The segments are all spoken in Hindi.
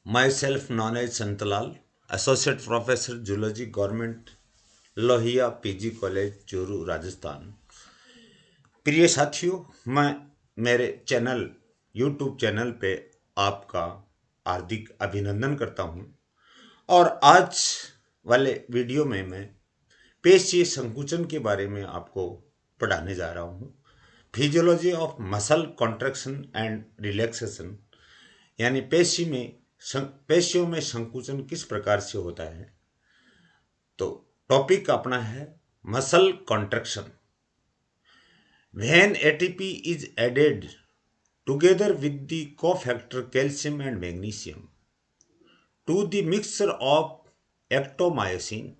Myself known as Santalal, Associate Professor Zoology, Government Lohia PG college Churu Rajasthan. प्रिय साथियों, मैं मेरे चैनल यूट्यूब चैनल पे आपका हार्दिक अभिनंदन करता हूं और आज वाले वीडियो में मैं पेशीय संकुचन के बारे में आपको पढ़ाने जा रहा हूं। Physiology of muscle contraction and relaxation, यानी पेशियों में संकुचन किस प्रकार से होता है। तो टॉपिक अपना है muscle contraction. When ATP is added together with the cofactor calcium and magnesium to the mixture of एक्टोमायोसिन,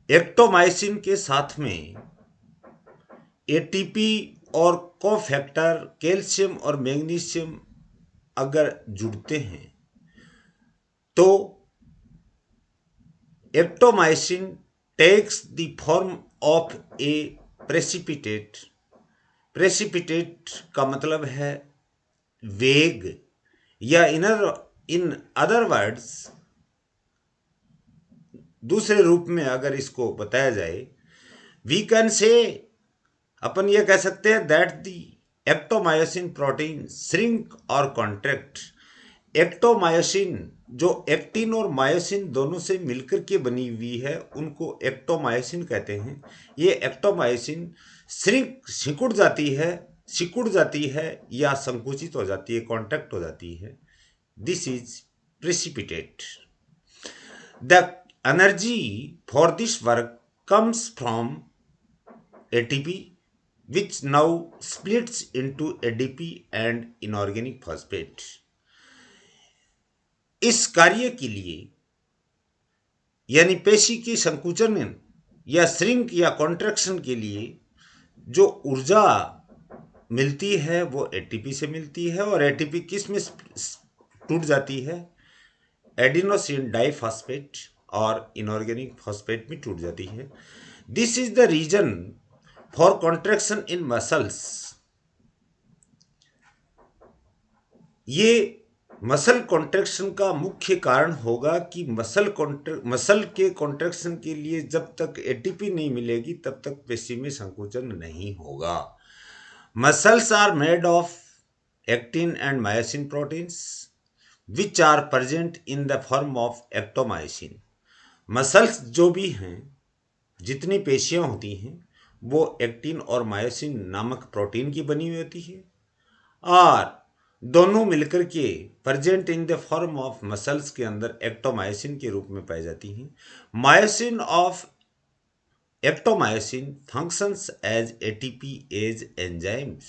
एक्टोमायोसिन के साथ में एटीपी और कोफैक्टर कैल्शियम और मैग्नीशियम अगर जुड़ते हैं तो actomyosin takes the form of a precipitate. Precipitate का मतलब है वेग, या इन अदर वर्ड्स, दूसरे रूप में अगर इसको बताया जाए, वी कैन से, अपन ये कह सकते हैं दैट दी एक्टोमायोसिन प्रोटीन श्रिंक और कॉन्ट्रैक्ट। एक्टोमायोसिन जो एक्टिन और मायोसिन दोनों से मिलकर के बनी हुई है उनको एक्टोमायोसिन कहते हैं। ये एक्टोमायोसिन सिकुड़ जाती है या संकुचित हो जाती है, कॉन्ट्रैक्ट हो जाती है। This is precipitate. The energy for this work comes from ATP, which now splits into ADP and inorganic phosphate. इस कार्य के लिए, यानी पेशी के संकुचन या श्रिंक या कॉन्ट्रैक्शन के लिए जो ऊर्जा मिलती है वो एटीपी से मिलती है, और एटीपी किस में टूट जाती है? एडिनोसिन डाइफॉस्फेट और इनऑर्गेनिक फॉस्फेट में टूट जाती है। This is the reason for contraction in muscles. ये मसल कॉन्ट्रैक्शन का मुख्य कारण होगा कि मसल के कॉन्ट्रैक्शन के लिए जब तक एटीपी नहीं मिलेगी तब तक पेशी में संकुचन नहीं होगा। Muscles are made of actin and myosin proteins which are present in the form of actomyosin. Muscles जो भी हैं, जितनी पेशियां होती हैं, वो एक्टिन और मायोसिन नामक प्रोटीन की बनी हुई होती है और दोनों मिलकर के present in the form of muscles के अंदर एक्टोमायोसिन के रूप में पाई जाती हैं। Myosin of actomyosin functions as ATP as enzymes.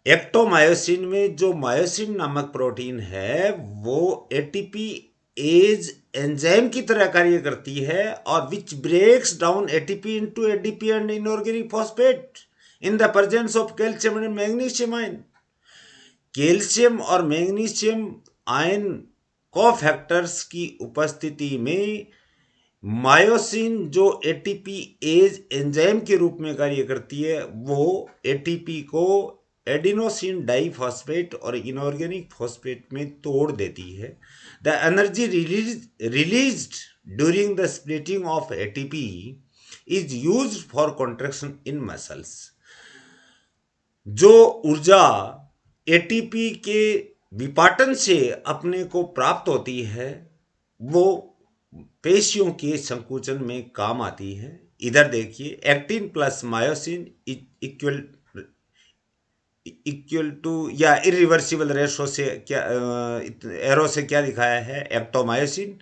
Actomyosin में जो मायोसिन नामक प्रोटीन है वो एटीपी एज एंजाइम की तरह कार्य करती है और which breaks down ATP into ADP and inorganic phosphate in the presence of calcium and magnesium ion. Calcium और मैग्नीशियम आयन कोफैक्टर्स की उपस्थिति में मायोसिन जो एटीपी एज एंजाइम के रूप में कार्य करती है वो एटीपी को एडिनोसिन डाइफॉस्फेट और इनऑर्गेनिक फॉस्फेट में तोड़ देती है। The energy released during the splitting of ATP is used for contraction in muscles. जो ऊर्जा एटीपी के विपाटन से अपने को प्राप्त होती है वो पेशियों के संकुचन में काम आती है। इधर देखिए, actin plus myosin equal to या इरिवर्सिबल रेशो से क्या एरो से क्या दिखाया है? एक्टोमायोसिन।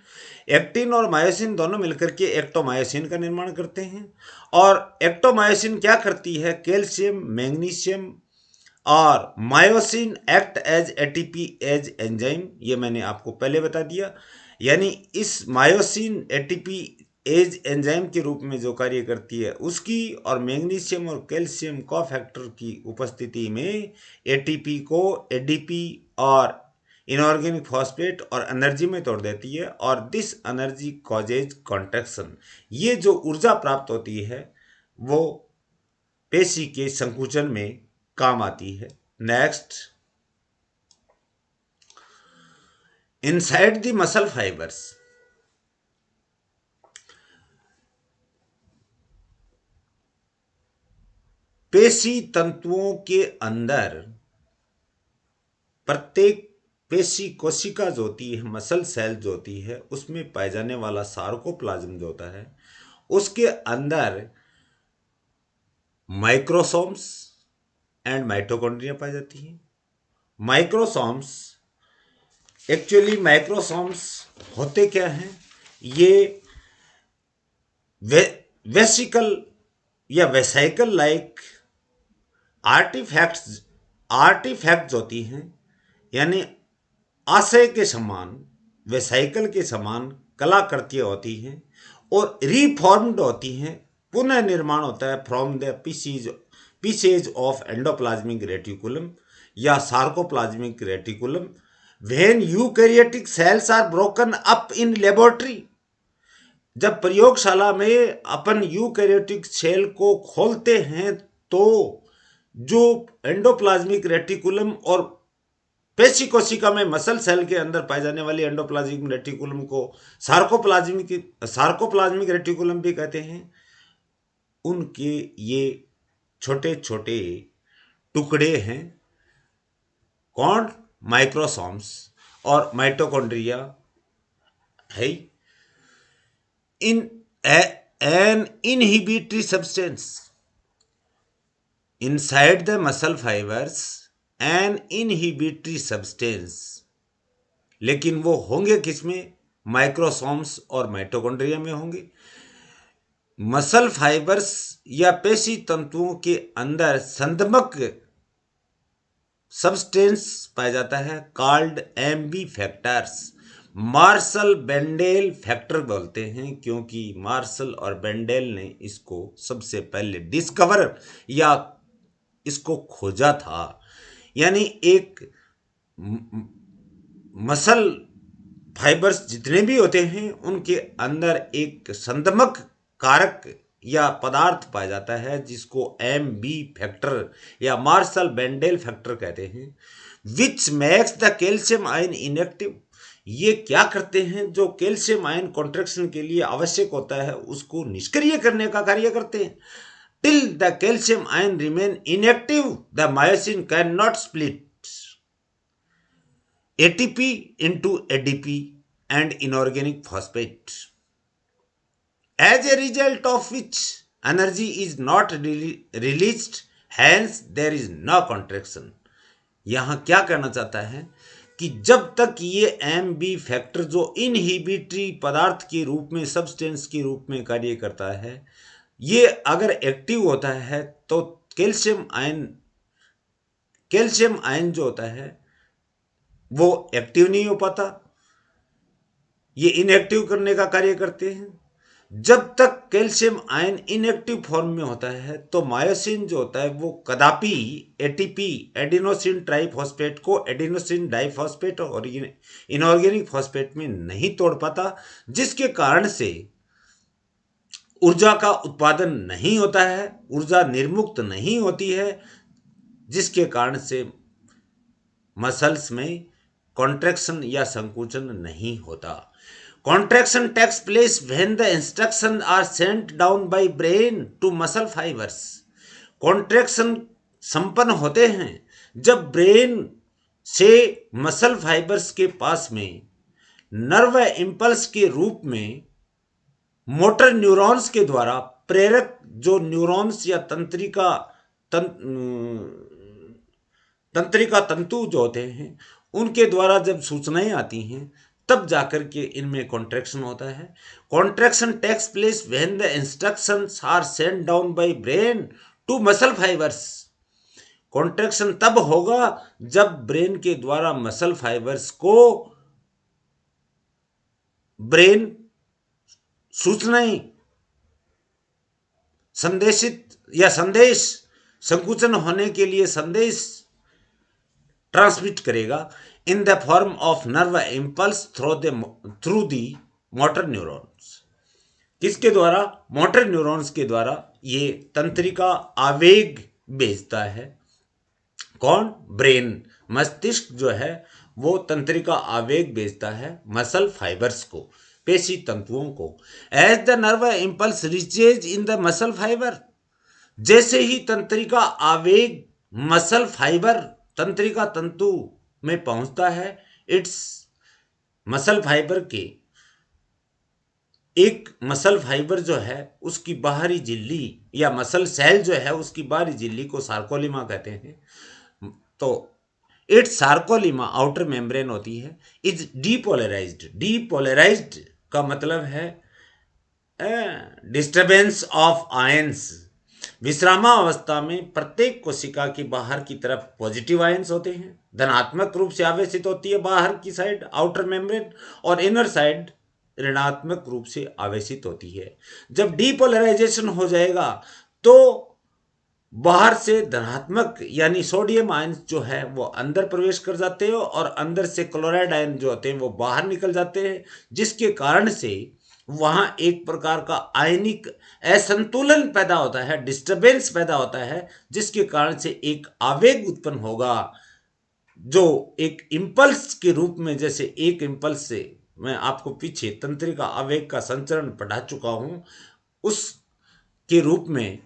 एक्टिन और मायोसिन दोनों मिलकर के एक्टोमायोसिन का निर्माण करते हैं और एक्टोमायोसिन क्या करती है? कैल्शियम, मैग्नीशियम और myosin act as ATP as enzyme. ये मैंने आपको पहले बता दिया। यानी इस मायोसिन एटीपी एज एंजाइम के रूप में जो कार्य करती है उसकी, और मैग्नीशियम और कैल्शियम कोफैक्टर की उपस्थिति में एटीपी को एडीपी और इनऑर्गेनिक फॉस्फेट और एनर्जी में तोड़ देती है और दिस एनर्जी कॉजेज कॉन्ट्रैक्शन। ये जो ऊर्जा प्राप्त होती है वो पेशी के संकुचन में काम आती है। Next, inside the muscle fibers, पेशी तंतुओं के अंदर प्रत्येक पेशी कोशिका जो होती है, मसल सेल जो होती है, उसमें पाए जाने वाला सार्कोप्लाज्म जो होता है, उसके अंदर माइक्रोसोम्स एंड माइटोकॉन्ड्रिया पाई जाती है। माइक्रोसोम्स, एक्चुअली माइक्रोसोम्स होते क्या हैं? ये वेसिकल या वेसाइकल लाइक आर्टिफैक्ट्स होती हैं, यानी आशय के समान, वेसाइकल के समान कलाकृतियाँ होती हैं और रिफॉर्म्ड होती हैं, पुनः निर्माण होता है from the pieces of endoplasmic reticulum या sarcoplasmic reticulum when eukaryotic cells are broken up in laboratory. जब प्रयोगशाला में अपन यूकैरियोटिक सेल को खोलते हैं तो जो एंडोप्लाज्मिक रेटिकुलम और पेशी कोशिका में मसल सेल के अंदर पाए जाने वाली एंडोप्लाज्मिक रेटिकुलम को सार्कोप्लाज्मिक रेटिकुलम भी कहते हैं। उनके ये छोटे छोटे टुकड़े हैं, कौन? माइक्रोसोम्स और माइटोकॉन्ड्रिया है। In an inhibitory substance inside the muscle fibers, an inhibitory substance, लेकिन वो होंगे किसमें? माइक्रोसोम्स और माइटोकॉन्ड्रिया में होंगे। मसल फाइबर्स या पेशी तंतुओं के अंदर संदमक सब्सटेंस पाया जाता है, called Aamby factors. Martial बेंडेल factor बोलते हैं क्योंकि मार्शल और बेंडेल ने इसको सबसे पहले डिस्कवर या इसको खोजा था। यानी एक मसल फाइबर्स जितने भी होते हैं उनके अंदर एक संदमक कारक या पदार्थ पाया जाता है जिसको एम बी फैक्टर या मार्शल बेंडेल फैक्टर कहते हैं, which makes the calcium ion inactive. ये क्या करते हैं? जो कैल्शियम आयन कॉन्ट्रैक्शन के लिए आवश्यक होता है उसको निष्क्रिय करने का कार्य करते हैं। Till the calcium ion remain inactive, the myosin cannot split ATP into ADP and inorganic phosphate, as a result of which energy is not released, hence there is no contraction। यहाँ क्या कहना चाहता है कि जब तक ये एम बी फैक्टर जो इनहिबिटरी पदार्थ के रूप में, सब्सटेंस के रूप में कार्य करता है, ये अगर एक्टिव होता है तो कैल्शियम आयन जो होता है वो एक्टिव नहीं हो पाता, ये इनएक्टिव करने का कार्य करते हैं। जब तक कैल्शियम आयन इनएक्टिव फॉर्म में होता है तो मायोसिन जो होता है वो कदापि एटीपी, एडिनोसिन ट्राइफॉस्फेट को एडिनोसिन डाइफॉस्फेट और इनऑर्गेनिक फॉस्फेट में नहीं तोड़ पाता, जिसके कारण से ऊर्जा का उत्पादन नहीं होता है, ऊर्जा निर्मुक्त नहीं होती है, जिसके कारण से मसल्स में कॉन्ट्रैक्शन या संकुचन नहीं होता। Contraction takes place when the instruction are sent down by brain to muscle fibres. Contraction संपन्न होते हैं जब ब्रेन से मसल फाइबर्स के पास में नर्व इंपल्स के रूप में मोटर न्यूरॉन्स के द्वारा प्रेरक जो न्यूरॉन्स या तंत्रिका तंतु जो होते हैं उनके द्वारा जब सूचनाएं आती हैं तब जाकर के इनमें कॉन्ट्रैक्शन होता है। Contraction takes place when the instructions are sent down by brain to muscle fibres. Contraction तब होगा जब ब्रेन के द्वारा मसल फाइबर्स को ब्रेन सूचनाएं संदेश संकुचन होने के लिए संदेश ट्रांसमिट करेगा इन the form of nerve impulse through the motor neurons. किसके द्वारा? मोटर न्यूरॉन्स के द्वारा ये तंत्रिका आवेग भेजता है। कौन? ब्रेन, मस्तिष्क जो है वो तंत्रिका आवेग भेजता है मसल फाइबर्स को, पेशी तंतुओं को। As the nerve impulse reaches in the muscle fibre, जैसे ही तंत्रिका आवेग मसल फाइबर तंत्रिका तंतु में पहुंचता है, इट्स मसल फाइबर के एक मसल फाइबर जो है उसकी बाहरी झिल्ली या मसल सेल जो है उसकी बाहरी झिल्ली को सार्कोलिमा कहते हैं। तो इट्स सार्कोलिमा आउटर मेम्ब्रेन होती है, इज डीपोलराइज्ड। डीपोलराइज्ड का मतलब है डिस्टर्बेंस ऑफ आयंस। विश्रामावस्था में प्रत्येक कोशिका की बाहर की तरफ पॉजिटिव आयंस होते हैं, धनात्मक रूप से आवेशित होती है बाहर की साइड आउटर मेम्ब्रेन, और इनर साइड ऋणात्मक रूप से आवेशित होती है। जब डीपोलराइजेशन हो जाएगा तो बाहर से धनात्मक यानी सोडियम आयंस जो है वो अंदर प्रवेश कर जाते हैं और अंदर से क्लोराइड आयन जो होते हैं वो बाहर निकल जाते हैं, जिसके कारण से वहां एक प्रकार का आयनिक असंतुलन पैदा होता है, डिस्टरबेंस पैदा होता है, जिसके कारण से एक आवेग उत्पन्न होगा जो एक इंपल्स के रूप में, जैसे एक इंपल्स से मैं आपको पीछे तंत्रिका आवेग का संचरण पढ़ा चुका हूं, उस के रूप में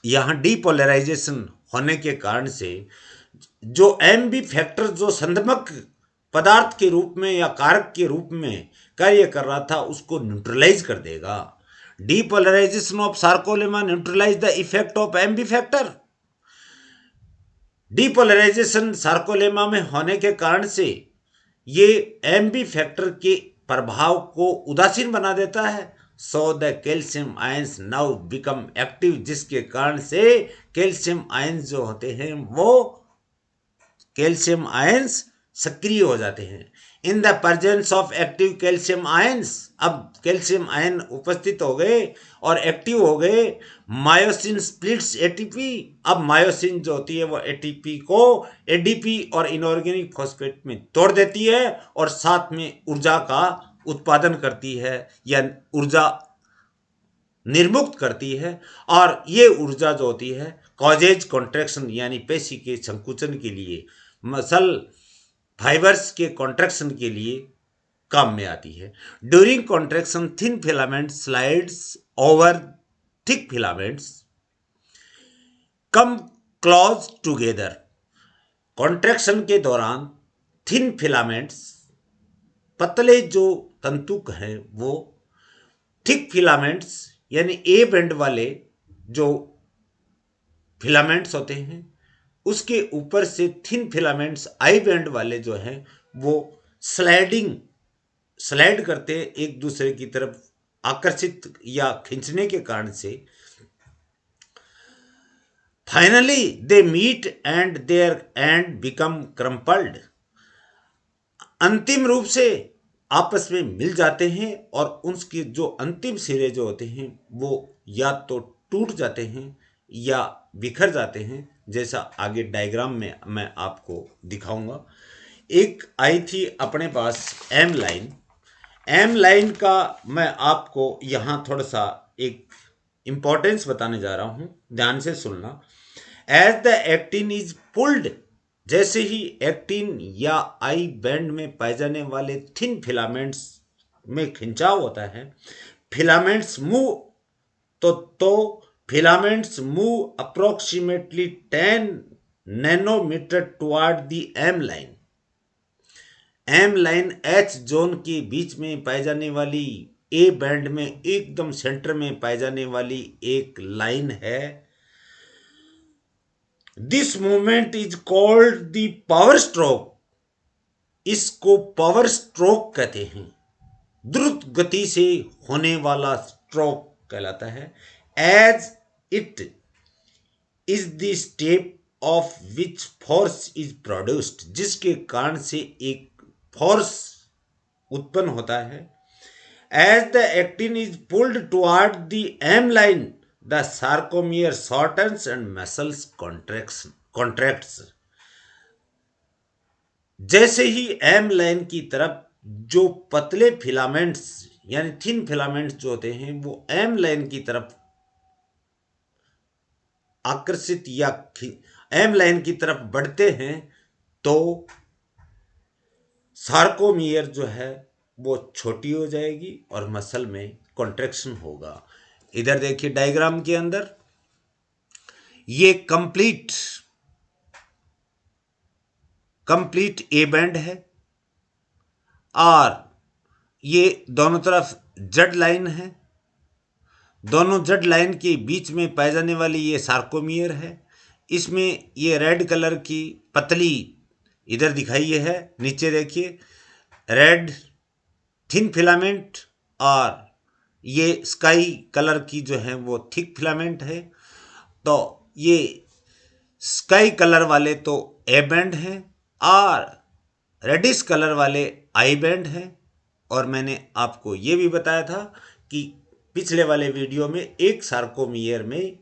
यहाँ डीपोलराइजेशन होने के कारण से जो एम बी फैक्टर जो संदमक पदार्थ के रूप में या कारक के रूप में कार्य कर रहा था उसको न्यूट्रलाइज कर देगा। Depolarisation of sarcolemma neutralise the effect of M B factor. Depolarisation sarcolemma में होने के कारण से ये एम बी फैक्टर के प्रभाव को उदासीन बना देता है। So the calcium ions now become active, जिसके कारण से कैल्शियम आयंस जो होते हैं वो कैल्शियम आयंस सक्रिय हो जाते हैं। इन the presence of active calcium ions, अब कैल्शियम आयन उपस्थित हो गए और एक्टिव हो गए, मायोसिन स्प्लिट्स एटीपी। अब मायोसिन जो होती है वो एटीपी को एडीपी और इनऑर्गेनिक फॉस्फेट में तोड़ देती है और साथ में ऊर्जा का उत्पादन करती है या ऊर्जा निर्मुक्त करती है। और ये ऊर्जा जो होती है कॉजेज कॉन्ट्रैक्शन यानी पेशी के संकुचन के लिए, मसल फाइबर्स के कॉन्ट्रैक्शन के लिए काम में आती है। During contraction thin filament slides over thick filaments come close together. Contraction के दौरान थिन फिलामेंट्स पतले जो तंतुक हैं वो थिक फिलामेंट्स यानी ए बैंड वाले जो फिलामेंट्स होते हैं उसके ऊपर से थिन फिलामेंट्स आई बैंड वाले जो हैं वो स्लाइड करते एक दूसरे की तरफ आकर्षित या खींचने के कारण से finally they meet and there and become crumpled. अंतिम रूप से आपस में मिल जाते हैं और उसके जो अंतिम सिरे जो होते हैं वो या तो टूट जाते हैं या बिखर जाते हैं, जैसा आगे डायग्राम में मैं आपको दिखाऊंगा। एक आई थी अपने पास एम लाइन। एम लाइन का मैं आपको यहाँ थोड़ा सा एक इम्पोर्टेंस बताने जा रहा हूँ, ध्यान से सुनना। As the actin is pulled, जैसे ही एक्टिन या आई बैंड में पाए जाने वाले थिन फिलामेंट्स में खिंचाव होता है, फिलामेंट्स मूव तो filaments move approximately 10 nanometre toward the M line. M line H zone के बीच में पाई जाने वाली ए बैंड में एकदम सेंटर में पाई जाने वाली एक लाइन है। This movement is called the power stroke. इसको पावर स्ट्रोक कहते हैं, द्रुत गति से होने वाला स्ट्रोक कहलाता है। As it is the step of which force is produced, जिसके कारण से एक फोर्स उत्पन्न होता है। As the actin is pulled toward the M line the sarcomere shortens and muscles contracts. जैसे ही एम लाइन की तरफ जो पतले फिलामेंट्स यानी थिन फिलामेंट्स जो होते हैं वो एम लाइन की तरफ आकर्षित या एम लाइन की तरफ बढ़ते हैं तो सार्कोमियर जो है वो छोटी हो जाएगी और मसल में कॉन्ट्रैक्शन होगा। इधर देखिए डायग्राम के अंदर ये कंप्लीट ए बैंड है और ये दोनों तरफ जेड लाइन है। दोनों जेड लाइन के बीच में पाए जाने वाली ये सार्कोमियर है। इसमें ये रेड कलर की पतली इधर दिखाई है, नीचे देखिए रेड थिन फिलामेंट और ये स्काई कलर की जो है वो थिक फिलामेंट है। तो ये स्काई कलर वाले तो ए बैंड हैं और रेडिश कलर वाले आई बैंड हैं। और मैंने आपको ये भी बताया था कि पिछले वाले वीडियो में एक सार्कोमियर में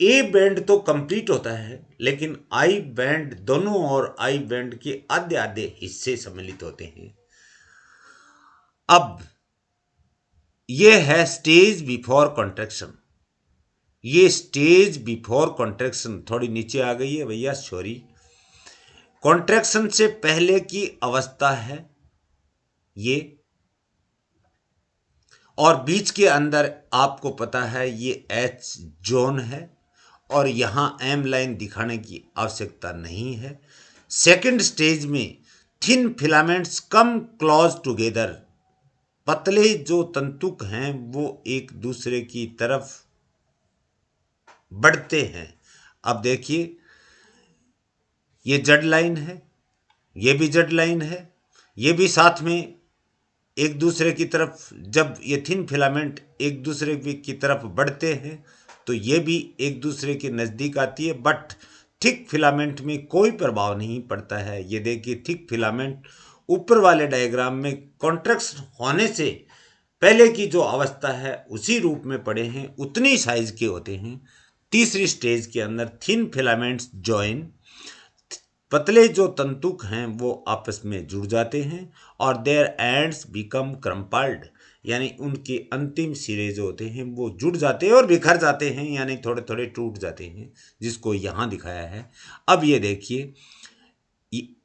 ए बैंड तो कंप्लीट होता है लेकिन आई बैंड दोनों और आई बैंड के आधे आधे हिस्से सम्मिलित होते हैं। अब ये है स्टेज बिफोर कॉन्ट्रैक्शन। ये स्टेज बिफोर कॉन्ट्रैक्शन थोड़ी नीचे आ गई है भैया, सॉरी। कॉन्ट्रैक्शन से पहले की अवस्था है ये, और बीच के अंदर आपको पता है ये एच जोन है और यहां एम लाइन दिखाने की आवश्यकता नहीं है। सेकंड स्टेज में thin filaments come close together, पतले जो तंतुक हैं वो एक दूसरे की तरफ बढ़ते हैं। अब देखिए ये जेड लाइन है, ये भी जेड लाइन है, ये भी साथ में एक दूसरे की तरफ, जब ये थिन फिलामेंट एक दूसरे की तरफ बढ़ते हैं तो ये भी एक दूसरे के नज़दीक आती है। बट थिक फिलामेंट में कोई प्रभाव नहीं पड़ता है। ये देखिए थिक फिलामेंट ऊपर वाले डायग्राम में कॉन्ट्रैक्शन होने से पहले की जो अवस्था है उसी रूप में पड़े हैं, उतनी साइज के होते हैं। तीसरी स्टेज के अंदर थिन फिलामेंट्स जॉइन, पतले जो तंतुक हैं वो आपस में जुड़ जाते हैं और देयर एंड्स बिकम क्रम्पल्ड, यानी उनके अंतिम सिरे जो होते हैं वो जुड़ जाते हैं और बिखर जाते हैं, यानी थोड़े थोड़े टूट जाते हैं, जिसको यहाँ दिखाया है। अब ये देखिए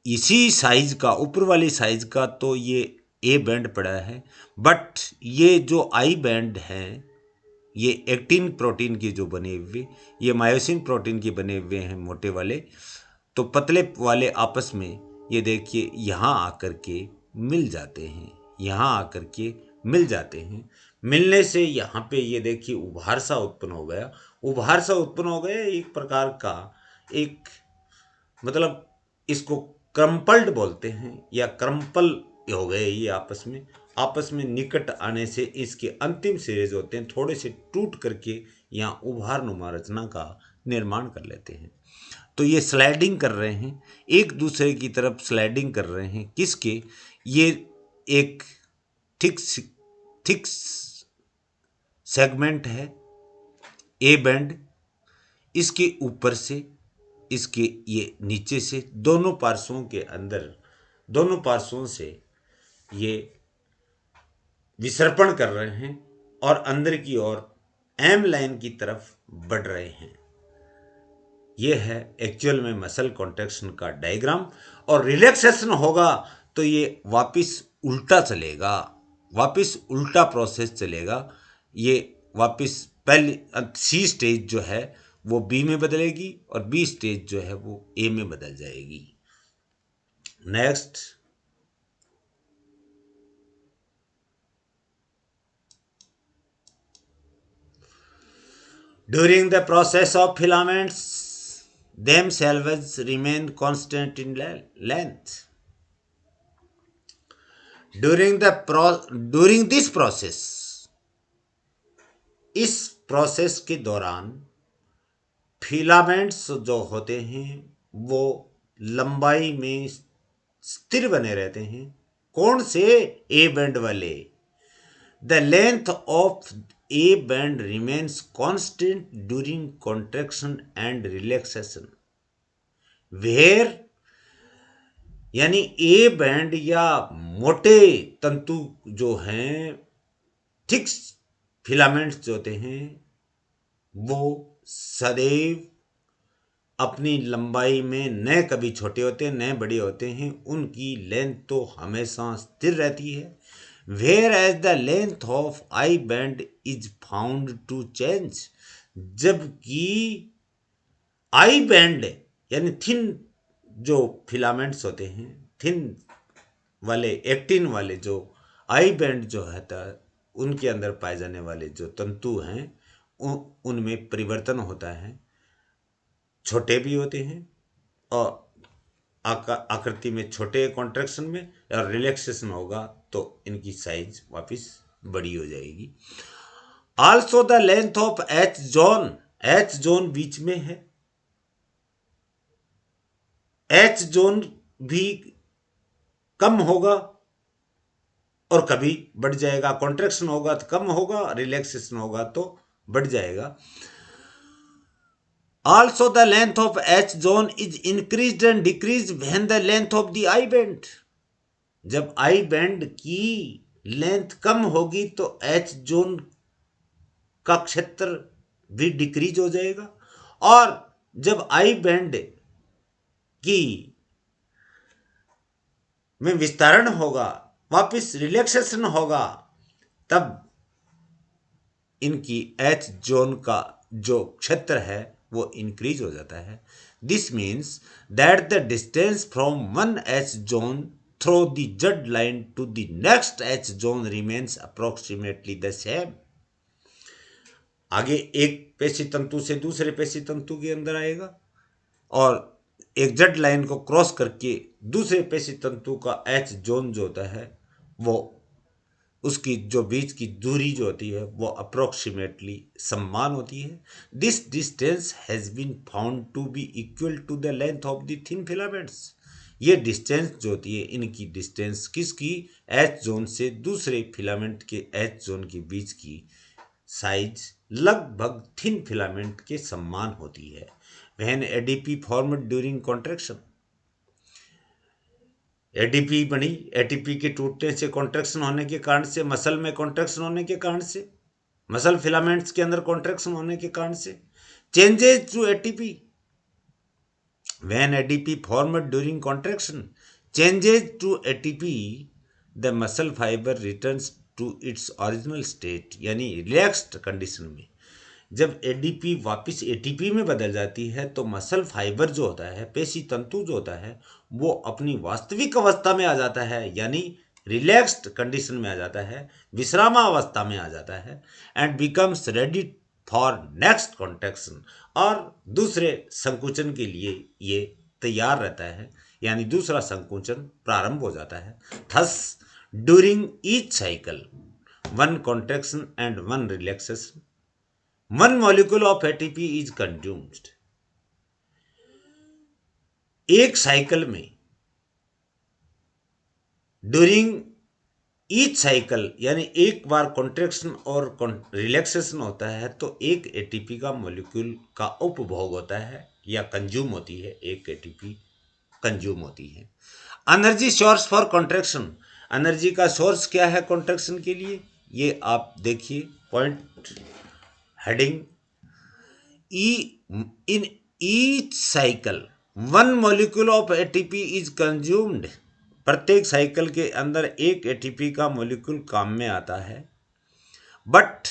इसी साइज का, ऊपर वाली साइज का तो ये ए बैंड पड़ा है, बट ये जो आई बैंड है ये एक्टिन प्रोटीन की जो बने हुए, ये मायोसिन प्रोटीन के बने हुए हैं मोटे वाले, तो पतले वाले आपस में ये देखिए यहाँ आकर के मिल जाते हैं, यहाँ आकर के मिल जाते हैं। मिलने से यहाँ पे ये देखिए उभार सा उत्पन्न हो गया। उभार सा उत्पन्न हो गया एक प्रकार का, एक मतलब इसको क्रम्पल्ड बोलते हैं या क्रम्पल हो गए ये आपस में निकट आने से इसके अंतिम सिरे जो होते हैं थोड़े से टूट करके यहाँ उभार नुमा रचना का निर्माण कर लेते हैं। तो ये स्लाइडिंग कर रहे हैं, एक दूसरे की तरफ स्लाइडिंग कर रहे हैं। किसके? ये एक थिक सेगमेंट है ए बैंड, इसके ऊपर से, इसके ये नीचे से, दोनों पार्श्वों के अंदर, दोनों पार्श्वों से ये विसर्पण कर रहे हैं और अंदर की ओर एम लाइन की तरफ बढ़ रहे हैं। यह है एक्चुअल में मसल कॉन्ट्रैक्शन का डायग्राम। और रिलैक्सेशन होगा तो ये वापस उल्टा चलेगा, वापस उल्टा प्रोसेस चलेगा। ये वापस पहली सी स्टेज जो है वो बी में बदलेगी और बी स्टेज जो है वो ए में बदल जाएगी। Next, during the process of filaments themselves remain constant in length. During this process, इस प्रोसेस के दौरान फिलामेंट्स जो होते हैं वो लंबाई में स्थिर बने रहते हैं। कौन से? ए बैंड वाले। The length of A band remains constant during contraction and relaxation. Where, यानी ए बैंड या मोटे तंतु जो हैं, थिक फिलामेंट्स जो होते हैं वो सदैव अपनी लंबाई में न कभी छोटे होते हैं न बड़े होते हैं, उनकी लेंथ तो हमेशा स्थिर रहती है। Whereas the length of I band is found to change, जबकि आई बैंड यानी थिन जो फिलामेंट्स होते हैं, थिन वाले एक्टिन वाले जो आई बैंड जो है उनके अंदर पाए जाने वाले जो तंतु हैं उनमें परिवर्तन होता है, छोटे भी होते हैं और आकृति में छोटे कॉन्ट्रैक्शन में, और रिलैक्सेशन होगा तो इनकी साइज वापस बड़ी हो जाएगी। Also the length of H zone, H zone बीच में है, एच जोन भी कम होगा और कभी बढ़ जाएगा, कॉन्ट्रैक्शन होगा तो कम होगा, रिलैक्सेशन होगा तो बढ़ जाएगा। Also the length of H zone is increased and decreased when the length of the I band, जब I band की लेंथ कम होगी तो H जोन का क्षेत्र भी डिक्रीज हो जाएगा, और जब I band की में विस्तारण होगा, वापस रिलैक्सेशन होगा, तब इनकी एच जोन का जो क्षेत्र है वो इंक्रीज हो जाता है। This means that the distance from one H zone through the Z line to the next H zone remains approximately the same. आगे एक पेशी तंतु से दूसरे पेशी तंतु के अंदर आएगा और एक जेड लाइन को क्रॉस करके दूसरे पेशी तंतु का एच जोन जो होता है वो उसकी जो बीच की दूरी जो होती है वो अप्रोक्सीमेटली समान होती है। This distance has been found to be equal to the length of the thin filaments. ये डिस्टेंस जो होती है, इनकी डिस्टेंस किसकी, एच जोन से दूसरे फिलामेंट के एच जोन के बीच की साइज लगभग थिन फिलामेंट के समान होती है। When ADP formed during contraction, ADP बनी, एटीपी के टूटने से, कॉन्ट्रैक्शन होने के कारण से, मसल में कॉन्ट्रैक्शन होने के कारण से, मसल फिलामेंट्स के अंदर कॉन्ट्रैक्शन होने के कारण से, changes to ATP, when ADP formed during contraction, changes to ATP, the muscle fibre returns to its original state, यानी रिलैक्स्ड कंडीशन में जब एडीपी वापस एटीपी में बदल जाती है तो मसल फाइबर जो होता है, पेशी तंतु जो होता है, वो अपनी वास्तविक अवस्था में आ जाता है, यानी रिलैक्स्ड कंडीशन में आ जाता है, विश्रामावस्था में आ जाता है, and becomes ready for next contraction, और दूसरे संकुचन के लिए ये तैयार रहता है, यानी दूसरा संकुचन प्रारंभ हो जाता है। Thus during each cycle one contraction and one relaxation, one molecule of ATP is consumed। एक साइकिल में ड्यूरिंग ईच साइकिल, यानी एक बार कॉन्ट्रैक्शन और रिलैक्सेशन होता है तो एक एटीपी का मॉलिक्यूल का उपभोग होता है या कंज्यूम होती है, एक एटीपी कंज्यूम होती है। Energy source for contraction, energy का सोर्स क्या है कॉन्ट्रैक्शन के लिए, ये आप देखिए point heading, in each cycle one molecule of ATP is consumed, प्रत्येक साइकिल के अंदर एक एटीपी का मॉलिक्यूल काम में आता है। बट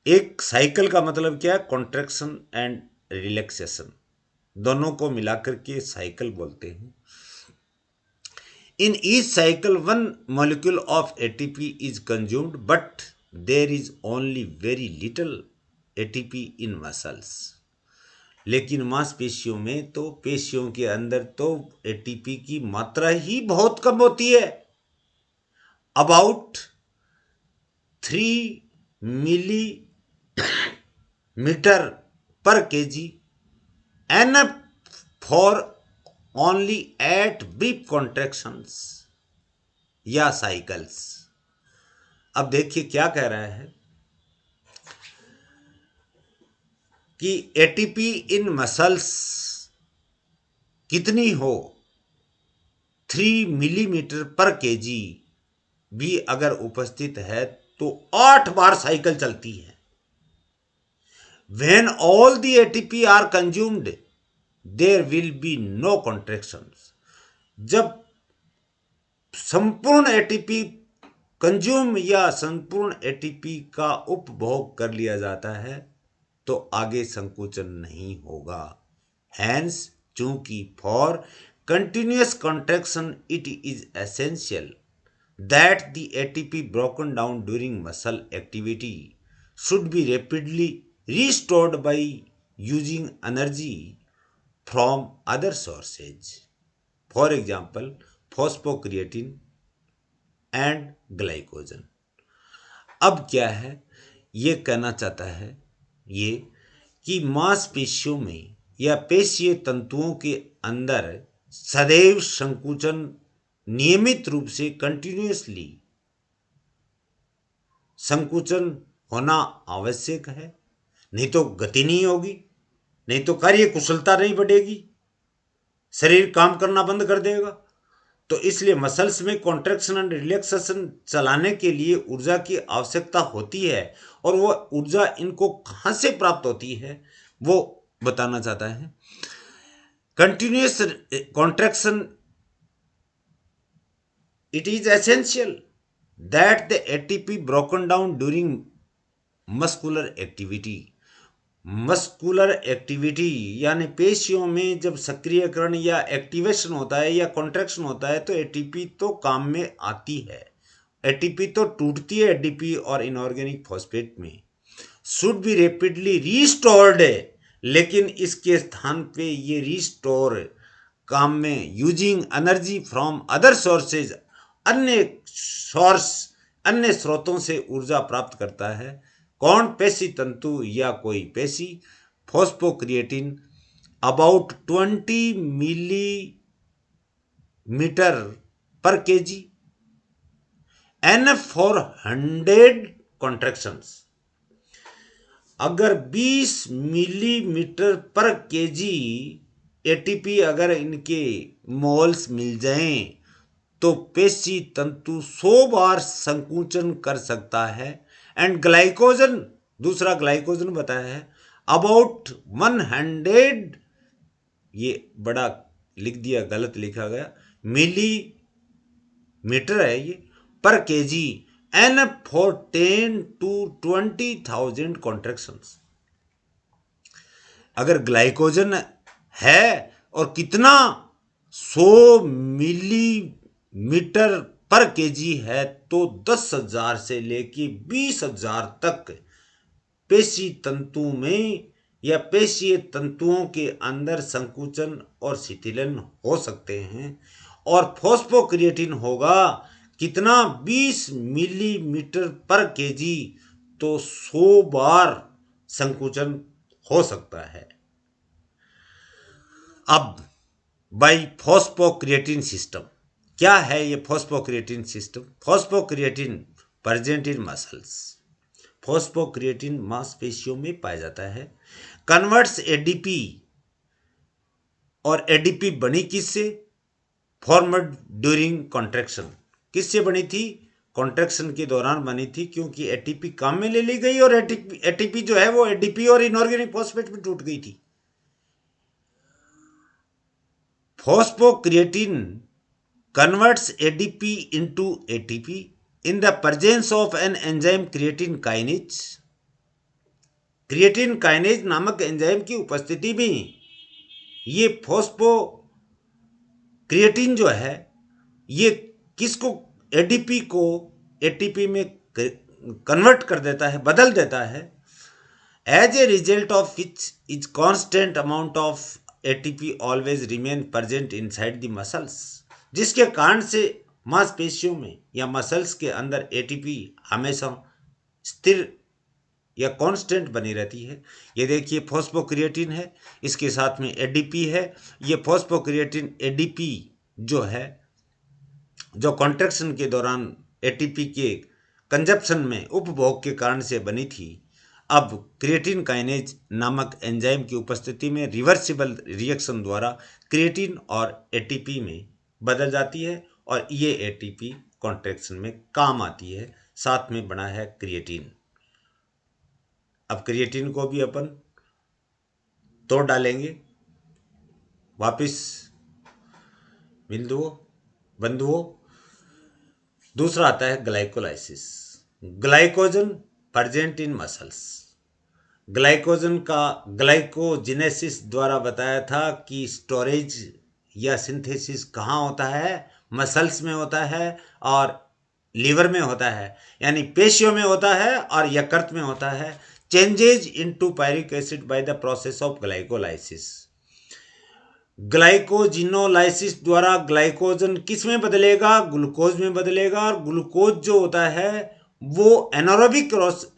एक साइकिल का मतलब क्या है, कॉन्ट्रैक्शन एंड रिलैक्सेशन दोनों को मिलाकर के साइकिल बोलते हैं। In each cycle one molecule of ATP is consumed but there is only very little ATP in muscles, लेकिन मांसपेशियों में तो पेशियों के अंदर तो एटीपी की मात्रा ही बहुत कम होती है, अबाउट 3 मिलीमीटर पर KG, enough for only 8 brief contractions या साइकिल्स। अब देखिए क्या कह रहा है कि एटीपी इन मसल्स कितनी हो, 3 मिलीमीटर पर केजी भी अगर उपस्थित है तो 8 बार साइकिल चलती है। When all the ATP are consumed, there will be no contractions. जब संपूर्ण एटीपी कंज्यूम या संपूर्ण एटीपी का उपभोग कर लिया जाता है तो आगे संकुचन नहीं होगा। हैंस चूंकि for continuous contraction it is essential that the ATP broken down during muscle activity should be rapidly restored by using energy from other sources, for example phosphocreatine and glycogen। अब क्या है ये कहना चाहता है ये कि मांसपेशियों में या पेशीय तंतुओं के अंदर सदैव संकुचन नियमित रूप से कंटिन्यूअसली संकुचन होना आवश्यक है, नहीं तो गति नहीं होगी, नहीं तो कार्य कुशलता नहीं बढ़ेगी, शरीर काम करना बंद कर देगा। तो इसलिए मसल्स में कॉन्ट्रैक्शन एंड रिलैक्सेशन चलाने के लिए ऊर्जा की आवश्यकता होती है और वो ऊर्जा इनको कहाँ से प्राप्त होती है वो बताना चाहता है। Continuous contraction it is essential that the ATP broken down during muscular activity, muscular activity यानी पेशियों में जब सक्रियकरण या एक्टिवेशन होता है या कॉन्ट्रैक्शन होता है तो एटीपी तो काम में आती है। एटीपी तो टूटती है एडीपी और इनऑर्गेनिक फॉस्फेट में। शुड बी रैपिडली रीस्टोर्ड है, लेकिन इसके स्थान पे ये रीस्टोर काम में using energy from other sources, अन्य सोर्स अन्य स्रोतों से ऊर्जा प्राप्त करता है। कौन? पेशी तंतु या कोई पेशी। फॉस्फोक्रिएटिन अबाउट 20 मिलीमीटर पर केजी एनएफ फॉर 100 कॉन्ट्रैक्शंस। अगर 20 मिलीमीटर पर केजी एटीपी अगर इनके मोल्स मिल जाएं तो पेशी तंतु 100 बार संकुचन कर सकता है। एंड ग्लाइकोजन, दूसरा ग्लाइकोजन बताया है अबाउट 100, ये बड़ा लिख दिया, गलत लिखा गया, मिलीमीटर है ये, पर kg N for 10 to 20,000 contractions. अगर ग्लाइकोजन है और कितना 100 मिलीमीटर पर केजी है तो 10,000 से लेके 20,000 तक पेशी तंतु में या पेशीय तंतुओं के अंदर संकुचन और शिथिलन हो सकते हैं। और फॉस्फोक्रिएटिन होगा कितना? 20 मिलीमीटर पर केजी, तो 100 बार संकुचन हो सकता है। अब बाई फॉस्फोक्रिएटिन सिस्टम, क्या है ये phosphocreatine system? Phosphocreatine present in muscles, phosphocreatine मांसपेशियों में पाया जाता है। कन्वर्ट्स एडीपी, और एडीपी बनी किससे? Formed during contraction. किससे बनी थी? कॉन्ट्रैक्शन के दौरान बनी थी, क्योंकि एटीपी काम में ले ली गई और एटीपी जो है वो एडीपी और इनऑर्गेनिक फॉस्फेट में टूट गई थी। Phosphocreatine converts ADP into ATP in the presence of an enzyme creatine kinase। Creatine kinase नामक एंजाइम की उपस्थिति में ये फॉस्फो क्रिएटिन जो है ये किसको? एडीपी को एटीपी में कन्वर्ट कर देता है, बदल देता है। As a result of which is constant amount of ATP always remain present inside the muscles, जिसके कारण से मांसपेशियों में या मसल्स के अंदर एटीपी हमेशा स्थिर या कांस्टेंट बनी रहती है। ये देखिए फॉस्फोक्रिएटिन है, इसके साथ में एडीपी है। ये फॉस्फोक्रिएटिन एडीपी जो है, जो कॉन्ट्रैक्शन के दौरान एटीपी के कंजप्शन में उपभोग के कारण से बनी थी, अब क्रिएटिन काइनेज नामक एंजाइम की उपस्थिति में रिवर्सिबल रिएक्शन द्वारा क्रिएटिन और एटीपी में बदल जाती है और ये एटीपी कॉन्ट्रैक्शन में काम आती है। साथ में बना है क्रिएटिन। अब क्रिएटिन को भी अपन तोड़ डालेंगे। वापिस बिंदुओं बंधुओं। दूसरा आता है glycolysis. Glycogen present in muscles. Glycogen का ग्लाइकोजिनेसिस द्वारा बताया था कि स्टोरेज या सिंथेसिस कहाँ होता है, मसल्स में होता है और लीवर में होता है, यानी पेशियों में होता है और यकृत में होता है। Changes into pyruvic acid by the process of glycolysis. Glycogenolysis द्वारा ग्लाइकोजन किस में बदलेगा, ग्लूकोज में बदलेगा। और ग्लूकोज जो होता है वो एनारोबिक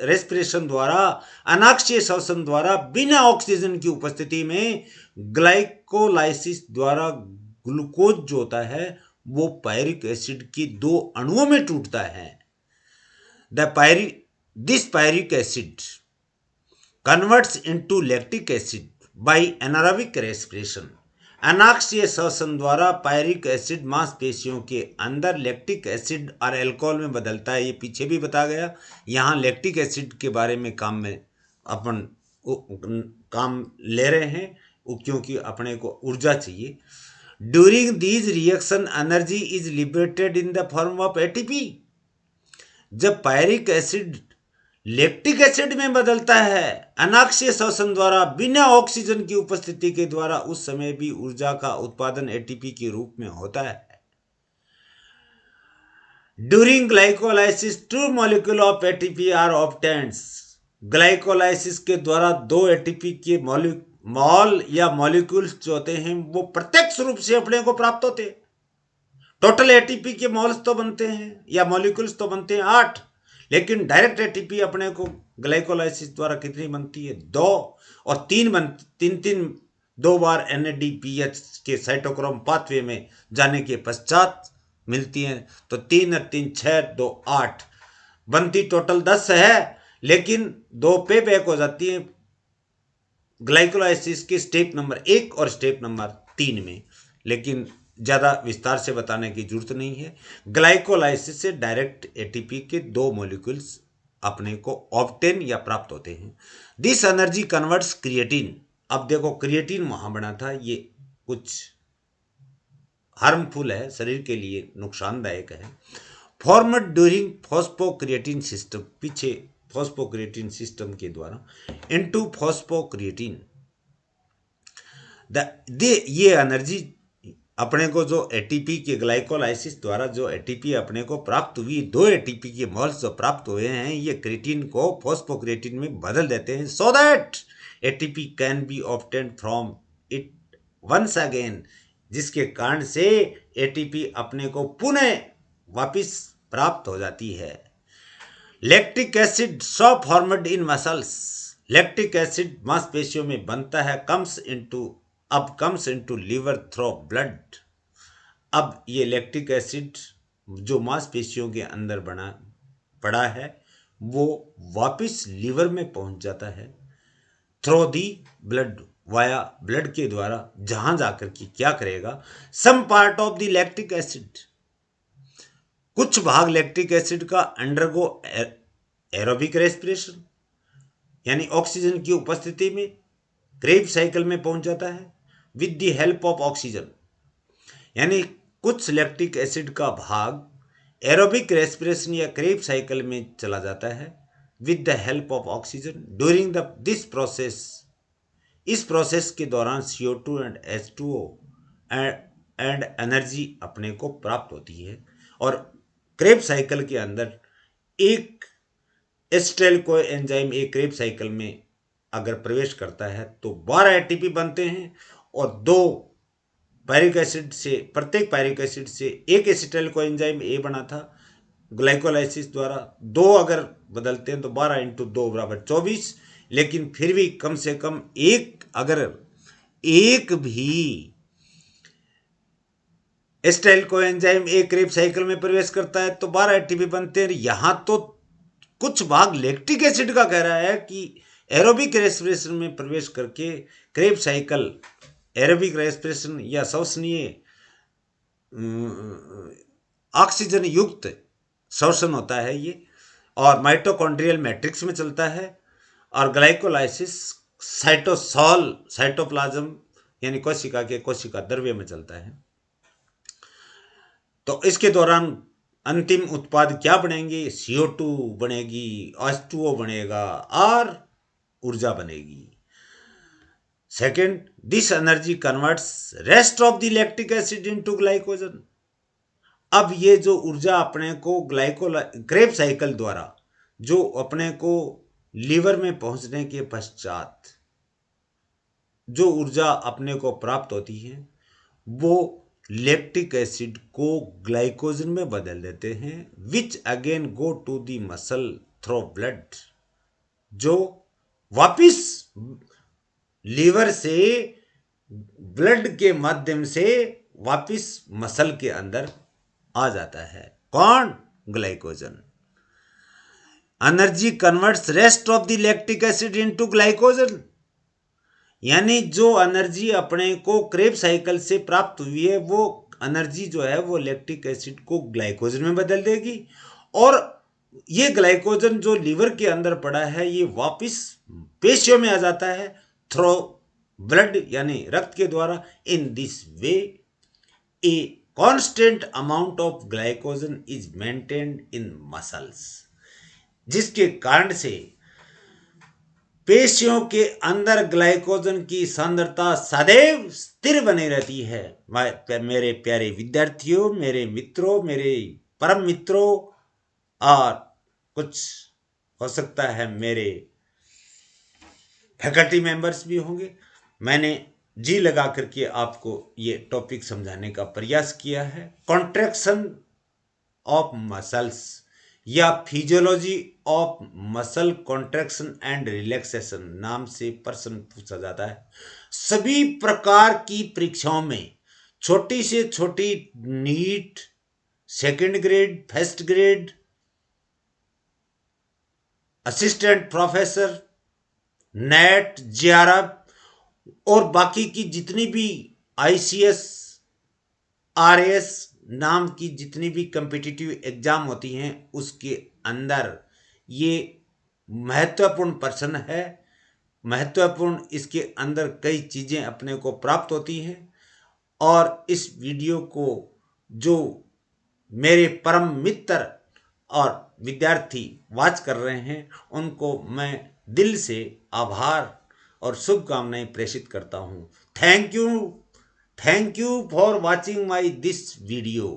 रेस्पिरेशन द्वारा, अनाक्षीय श्वसन द्वारा, बिना ऑक्सीजन की उपस्थिति में ग्लाइकोलाइसिस द्वारा ग्लूकोज जो होता है वो पायरिक एसिड की दो अणुओं में टूटता है। This pyruvic acid converts into lactic acid by anaerobic respiration. अनाक्षीय श्वसन द्वारा पायरिक एसिड मांसपेशियों के अंदर लैक्टिक एसिड और अल्कोहल में बदलता है। ये पीछे भी बता गया। यहाँ लैक्टिक एसिड के बारे में काम ले रहे हैं क्योंकि अपने को ऊर्जा चाहिए। During these reaction energy is liberated in the form of ATP. जब पायरिक एसिड लैक्टिक एसिड में बदलता है अनाक्षीय श्वसन द्वारा, बिना ऑक्सीजन की उपस्थिति के द्वारा, उस समय भी ऊर्जा का उत्पादन एटीपी के रूप में होता है। During glycolysis 2 molecule of ATP are obtained. Glycolysis के द्वारा 2 एटीपी के मॉल या मॉलिक्यूल्स जो होते हैं वो प्रत्यक्ष रूप से अपने को प्राप्त होते हैं। टोटल एटीपी के मॉल्स तो बनते हैं या मॉलिक्यूल्स तो बनते हैं 8, लेकिन डायरेक्ट एटीपी अपने को ग्लाइकोलाइसिस द्वारा कितनी बनती है, 2 और 3 2 बार NADPH के साइटोक्रोम पाथवे में जाने के पश्चात मिलती हैं। तो 3 और 3 6 2 8 बनती टोटल 10 है, लेकिन 2 पे बैक हो जाती है ग्लाइकोलाइसिस के स्टेप नंबर 1 और स्टेप नंबर 3 में। लेकिन ज़्यादा विस्तार से बताने की जरूरत नहीं है। ग्लाइकोलाइसिस से डायरेक्ट एटीपी के 2 मॉलिक्यूल्स अपने को ऑब्टेन या प्राप्त होते हैं। This energy converts creatine. अब देखो क्रिएटिन वहां बना था, ये कुछ हार्मफुल है, शरीर के लिए नुकसानदायक है। फॉर्मड ड्यूरिंग फॉस्फोक्रिएटिन सिस्टम, पीछे फॉस्फोक्रिएटिन सिस्टम के द्वारा इनटू फॉस्फोक्रिएटिन। ये एनर्जी अपने को जो एटीपी के ग्लाइकोलाइसिस द्वारा जो एटीपी अपने को प्राप्त हुई, 2 एटीपी के मॉल्स जो प्राप्त हुए हैं, ये क्रिएटिन को फॉस्फोक्रिएटिन में बदल देते हैं so that ATP can be obtained from it once again, जिसके कारण से एटीपी अपने को पुनः वापिस प्राप्त हो जाती है। Lactic acid so formed in muscles. Lactic acid मांसपेशियों में बनता है, comes into liver through blood. अब ये लैक्टिक एसिड जो मांसपेशियों के अंदर पड़ा है वो वापिस लिवर में पहुंच जाता है through the blood, via blood के द्वारा, जहां जाकर कि क्या करेगा, some part of the lactic acid, कुछ भाग लैक्टिक एसिड का अंडरगो एरोबिक रेस्पिरेशन, यानी ऑक्सीजन की उपस्थिति में क्रेब्स साइकिल में पहुंच जाता है with the help of oxygen. यानी कुछ लैक्टिक एसिड का भाग एरोबिक रेस्पिरेशन या क्रेब्स साइकिल में चला जाता है with the help of oxygen during this process. इस प्रोसेस के दौरान CO2 and H2O and energy अपने को प्राप्त होती है। और क्रेब्स साइकिल के अंदर एक एसिटाइल को एंजाइम एक क्रेब्स साइकिल में अगर प्रवेश करता है तो 12 एटीपी बनते हैं और 2 पायरिक एसिड से, प्रत्येक पायरिक एसिड से एक एसिटाइल को एंजाइम ए बना था ग्लाइकोलाइसिस द्वारा, 2 अगर बदलते हैं तो 12 इंटू 2 बराबर 24। लेकिन फिर भी कम से कम अगर एक भी acetyl co enzyme A Krebs cycle में प्रवेश करता है तो 12 एटीपी बनते हैं। यहां तो कुछ भाग लैक्टिक एसिड का कह रहा है कि एरोबिक रेस्पिरेशन में प्रवेश करके क्रेब्स साइकिल, एरोबिक रेस्पिरेशन या श्वसनीय ऑक्सीजन युक्त श्वसन होता है ये, और माइटोकॉन्ड्रियल मैट्रिक्स में चलता है। और ग्लाइकोलाइसिस साइटोसॉल, साइटोप्लाज्म यानी कोशिका के कोशिका द्रव्य में चलता है। तो इसके दौरान अंतिम उत्पाद क्या बनेंगे? CO2 बनेगी, H2O बनेगा और ऊर्जा बनेगी। Second, this energy converts rest of the lactic acid into glycogen. अब ये जो ऊर्जा अपने को क्रेब साइकिल द्वारा जो अपने को लीवर में पहुंचने के पश्चात जो ऊर्जा अपने को प्राप्त होती है वो लैक्टिक एसिड को ग्लाइकोजन में बदल देते हैं, which again go to the muscle through blood, जो वापिस लीवर से ब्लड के माध्यम से वापिस मसल के अंदर आ जाता है। कौन? Glycogen. Energy converts rest of the lactic acid into glycogen, यानी जो एनर्जी अपने को क्रेब साइकिल से प्राप्त हुई है वो एनर्जी जो है वो लैक्टिक एसिड को ग्लाइकोजन में बदल देगी, और ये ग्लाइकोजन जो लीवर के अंदर पड़ा है ये वापस पेशियों में आ जाता है थ्रू ब्लड यानी रक्त के द्वारा। In this way a constant amount of glycogen is maintained in muscles, जिसके कारण से पेशियों के अंदर ग्लाइकोजन की सांद्रता सदैव स्थिर बनी रहती है। मेरे प्यारे विद्यार्थियों, मेरे मित्रों, मेरे परम मित्रों, और कुछ हो सकता है मेरे फैकल्टी मेंबर्स भी होंगे, मैंने जी लगा करके आपको ये टॉपिक समझाने का प्रयास किया है। कॉन्ट्रैक्शन ऑफ मसल्स या physiology of muscle contraction and relaxation नाम से प्रश्न पूछा जाता है। सभी प्रकार की परीक्षाओं में छोटी से छोटी NEET, second grade, first grade, assistant professor, NET, JRF और बाकी की जितनी भी ICS, RAS नाम की जितनी भी कम्पिटिटिव एग्जाम होती हैं उसके अंदर ये महत्वपूर्ण प्रश्न है, महत्वपूर्ण। इसके अंदर कई चीज़ें अपने को प्राप्त होती हैं, और इस वीडियो को जो मेरे परम मित्र और विद्यार्थी वॉच कर रहे हैं उनको मैं दिल से आभार और शुभकामनाएं प्रेषित करता हूं। Thank you for watching my this video.